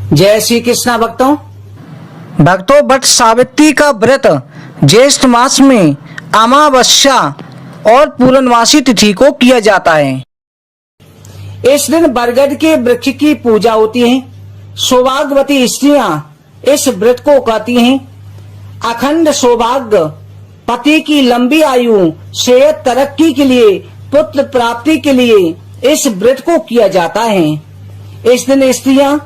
जय श्री कृष्णा भक्तों। वट सावित्री का व्रत ज्येष्ठ मास में अमावस्या और पूर्णमासी तिथि को किया जाता है। इस दिन बरगद के वृक्ष की पूजा होती है। सौभाग्यवती स्त्रियां इस व्रत को करती हैं। अखंड सौभाग्य, पति की लंबी आयु, सेहत, तरक्की के लिए, पुत्र प्राप्ति के लिए इस व्रत को किया जाता है। इस दिन स्त्रियां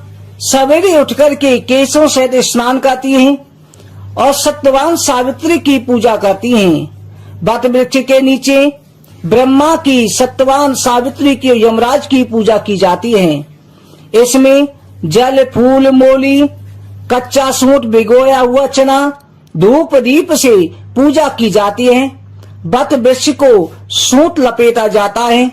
सवेरे उठकर के केशों सहित स्नान करती हैं और सत्यवान सावित्री की पूजा करती हैं। वट वृक्ष के नीचे ब्रह्मा की, सत्यवान सावित्री की, यमराज की पूजा की जाती है। इसमें जल, फूल, मोली, कच्चा सूट, भिगोया हुआ चना, धूप दीप से पूजा की जाती है। वट वृक्ष को सूट लपेटा जाता है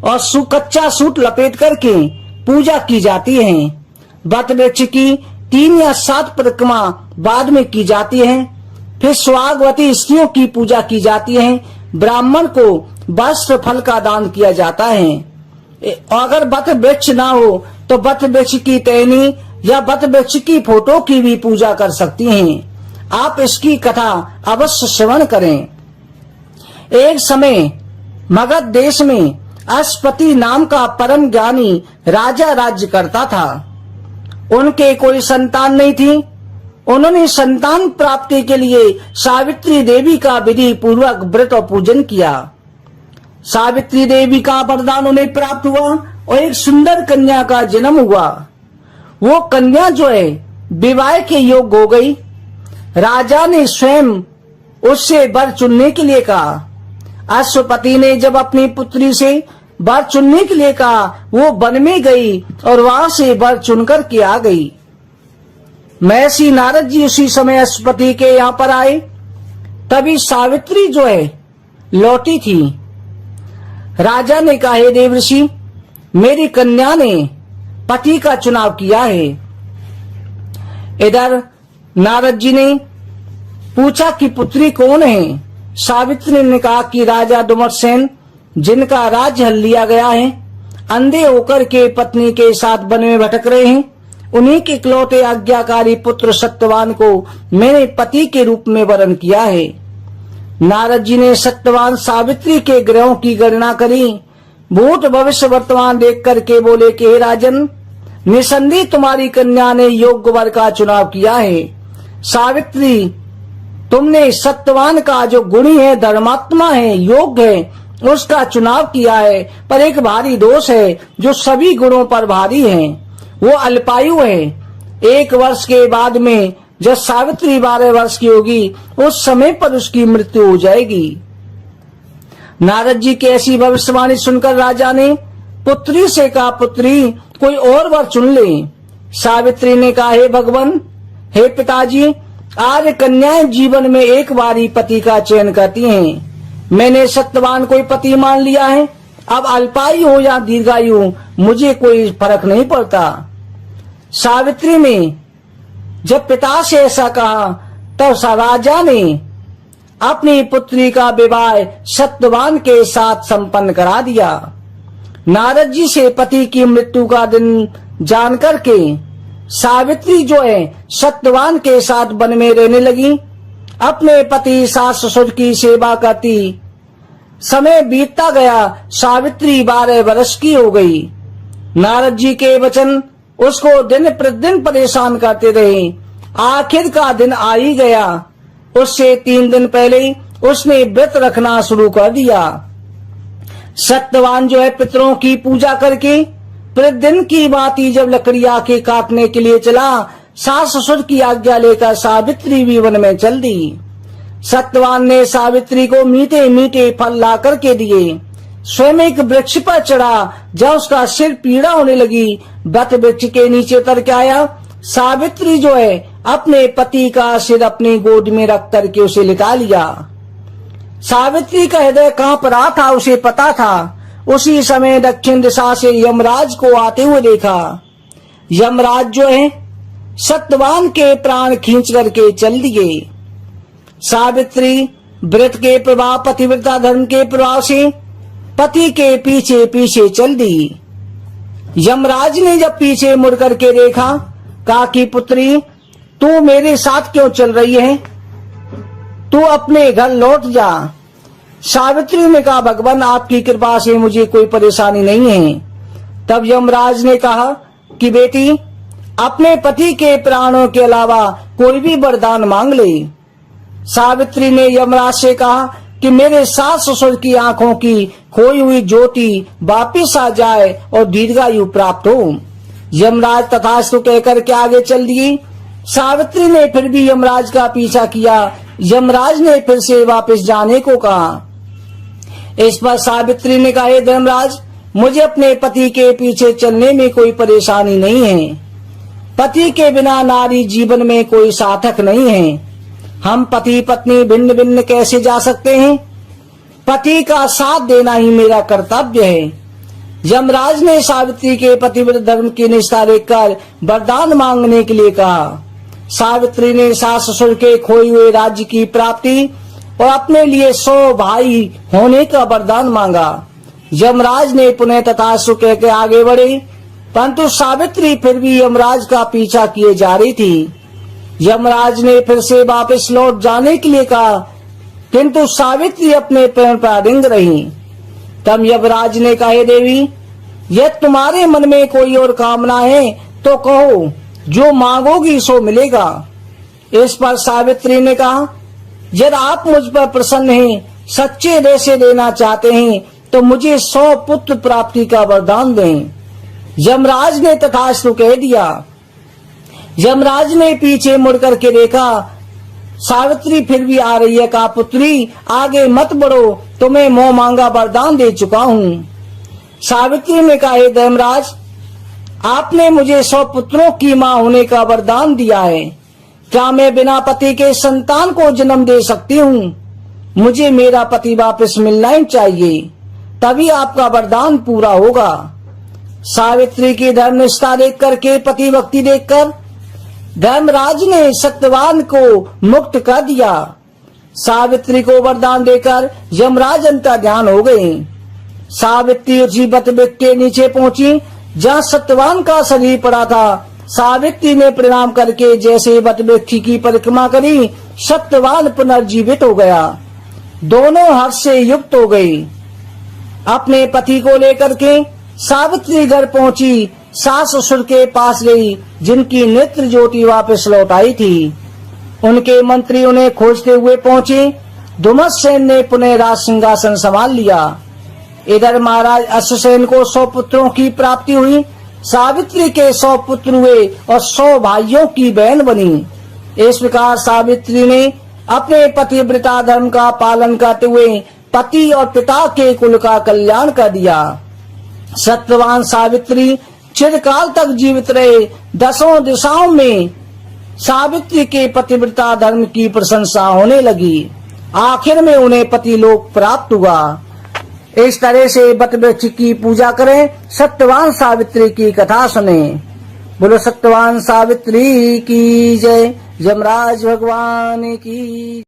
और कच्चा सूट लपेट करके पूजा की जाती है। वट वृक्ष की 3 या 7 परिक्रमा बाद में की जाती है। फिर सुहागवती स्त्रियों की पूजा की जाती है। ब्राह्मण को वस्त्र, फल का दान किया जाता है। अगर वट वृक्ष ना हो तो वट वृक्ष की टहनी या वट वृक्ष की फोटो की भी पूजा कर सकती हैं। आप इसकी कथा अवश्य श्रवण करें। एक समय मगध देश में अश्वपति नाम का परम ज्ञानी राजा राज्य करता था। उनके कोई संतान नहीं थी। उन्होंने संतान प्राप्ति के लिए सावित्री देवी का विधि पूर्वक व्रत और पूजन किया। सावित्री देवी का वरदान उन्हें प्राप्त हुआ और एक सुंदर कन्या का जन्म हुआ। वो कन्या जो है विवाह के योग्य हो गई। राजा ने स्वयं उससे वर चुनने के लिए कहा। अश्वपति ने जब अपनी पुत्री से वर चुनने के लिए कहा, वो वन में गई और वहां से वर चुनकर के आ गई। महर्षि नारद जी उसी समय अश्वपति के यहाँ पर आए। तभी सावित्री जो है लौटी थी। राजा ने कहा, हे देवर्षि, मेरी कन्या ने पति का चुनाव किया है। इधर नारद जी ने पूछा कि पुत्री कौन है। सावित्री ने कहा कि राजा डुमरसेन, जिनका राज्य हल लिया गया है, अंधे होकर के पत्नी के साथ वन में भटक रहे हैं, उन्हीं के इकलौते आज्ञाकारी पुत्र सत्यवान को मैंने पति के रूप में वरण किया है। नारद जी ने सत्यवान सावित्री के ग्रहों की गणना करी। भूत भविष्य वर्तमान देख करके बोले कि हे राजन, निसंदेह तुम्हारी कन्या ने योग्य वर का चुनाव किया है। सावित्री, तुमने सत्यवान का जो गुणी है, धर्मात्मा है, योग्य है, उसका चुनाव किया है। पर एक भारी दोष है जो सभी गुणों पर भारी है। वो अल्पायु है। 1 वर्ष के बाद में जब सावित्री 12 वर्ष की होगी, उस समय पर उसकी मृत्यु हो जाएगी। नारद जी की ऐसी भविष्यवाणी सुनकर राजा ने पुत्री से कहा, पुत्री, कोई और वर चुन ले। सावित्री ने कहा, हे भगवान, हे पिताजी, आज कन्याएं जीवन में एक बार ही पति का चयन करती हैं। मैंने सत्यवान कोई पति मान लिया है। अब अल्पायु हो या दीर्घायु, मुझे कोई फर्क नहीं पड़ता। सावित्री ने जब पिता से ऐसा कहा, तब राजा ने अपनी पुत्री का विवाह सत्यवान के साथ संपन्न करा दिया। नारद जी से पति की मृत्यु का दिन जान करके सावित्री जो है सत्यवान के साथ वन में रहने लगी। अपने पति सास ससुर की सेवा करती। समय बीतता गया। सावित्री 12 वर्ष की हो गई। नारद जी के वचन उसको दिन प्रतिदिन परेशान करते रहे। आखिर का दिन आ ही गया। उससे 3 दिन पहले उसने व्रत रखना शुरू कर दिया। सत्यवान जो है पितरों की पूजा करके प्रतिदिन की भांति जब लकड़ियां के काटने के लिए चला, सास ससुर की आज्ञा लेकर सावित्री भी वन में चल दी। सत्यवान ने सावित्री को मीठे मीठे फल ला करके दिए। स्वयं एक वृक्ष पर चढ़ा। जब उसका सिर पीड़ा होने लगी, वट वृक्ष के नीचे उतर के आया। सावित्री जो है अपने पति का सिर अपनी गोद में रख करके उसे लिटा लिया। सावित्री का हृदय कांप रहा था, उसे पता था। उसी समय दक्षिण दिशा से यमराज को आते हुए देखा। यमराज जो है सत्यवान के प्राण खींच करके चल दिए। सावित्री व्रत के प्रभाव, पतिव्रता धर्म के प्रभाव से पति के पीछे पीछे चल दी। यमराज ने जब पीछे मुड़ करके देखा कहा कि पुत्री, तू मेरे साथ क्यों चल रही है? तू अपने घर लौट जा। सावित्री ने कहा, भगवान आपकी कृपा से मुझे कोई परेशानी नहीं है। तब यमराज ने कहा कि बेटी, अपने पति के प्राणों के अलावा कोई भी वरदान मांग ले। सावित्री ने यमराज से कहा कि मेरे सास ससुर की आंखों की खोई हुई ज्योति वापिस आ जाए और दीर्घायु प्राप्त हो। यमराज तथास्तु कहकर के आगे चल दिए। सावित्री ने फिर भी यमराज का पीछा किया। यमराज ने फिर से वापस जाने को कहा। इस पर सावित्री ने कहा, हे धर्मराज, मुझे अपने पति के पीछे चलने में कोई परेशानी नहीं है। पति के बिना नारी जीवन में कोई सार्थक नहीं है। हम पति पत्नी भिन्न भिन्न कैसे जा सकते हैं? पति का साथ देना ही मेरा कर्तव्य है। यमराज ने सावित्री के पतिव्रत धर्म की निष्ठा देखकर वरदान मांगने के लिए कहा। सावित्री ने सास ससुर के खोए हुए राज्य की प्राप्ति और अपने लिए 100 भाई होने का वरदान मांगा। यमराज ने पुनः तथास्तु कहकर आगे बढ़े, परंतु सावित्री फिर भी यमराज का पीछा किए जा रही थी। यमराज ने फिर से वापस लौट जाने के लिए कहा, किंतु सावित्री अपने पैर पर अडिग रही। तब यमराज ने कहा, हे देवी, यदि तुम्हारे मन में कोई और कामना है तो कहो, जो मांगोगी सो मिलेगा। इस पर सावित्री ने कहा, यदि आप मुझ पर प्रसन्न हैं, सच्चे हृदय से देना चाहते हैं, तो मुझे 100 पुत्र प्राप्ति का वरदान दें। यमराज ने तथास्तु कह दिया। यमराज ने पीछे मुड़ करके देखा, सावित्री फिर भी आ रही है। कहा, पुत्री, आगे मत बढ़ो, तुम्हें मोह मांगा वरदान दे चुका हूँ। सावित्री ने कहा, हे धर्मराज, आपने मुझे 100 पुत्रों की माँ होने का वरदान दिया है। क्या मैं बिना पति के संतान को जन्म दे सकती हूँ? मुझे मेरा पति वापस मिलना ही चाहिए, तभी आपका वरदान पूरा होगा। सावित्री की धर्मनिष्ठा देख करके, पति भक्ति देखकर धर्मराज ने सत्यवान को मुक्त कर दिया। सावित्री को वरदान देकर यमराज अंतर्ध्यान हो गए। सावित्री उसी वटवृक्ष के नीचे पहुंची जहाँ सत्यवान का शरीर पड़ा था। सावित्री ने प्रणाम करके जैसे वटवृक्ष की परिक्रमा करी, सत्यवान पुनर्जीवित हो गया। दोनों हर्ष से युक्त हो गई। अपने पति को लेकर के सावित्री घर पहुंची, सास ससुर के पास गई, जिनकी नेत्र ज्योति वापस लौट आई थी। उनके मंत्री उन्हें खोजते हुए पहुंचे। धुमतसेन ने पुनः राज सिंहासन संभाल लिया। इधर महाराज अश्वसेन को 100 पुत्रों की प्राप्ति हुई। सावित्री के 100 पुत्र हुए और 100 भाइयों की बहन बनी। इस प्रकार सावित्री ने अपने पतिव्रता धर्म का पालन करते हुए पति और पिता के कुल का कल्याण कर दिया। सत्यवान सावित्री चिरकाल तक जीवित रहे। 10 दिशाओं में सावित्री के पतिव्रता धर्म की प्रशंसा होने लगी। आखिर में उन्हें पति लोक प्राप्त हुआ। इस तरह से वटवृक्ष की पूजा करें, सत्यवान सावित्री की कथा सुने। बोलो सत्यवान सावित्री की जय। यमराज भगवान की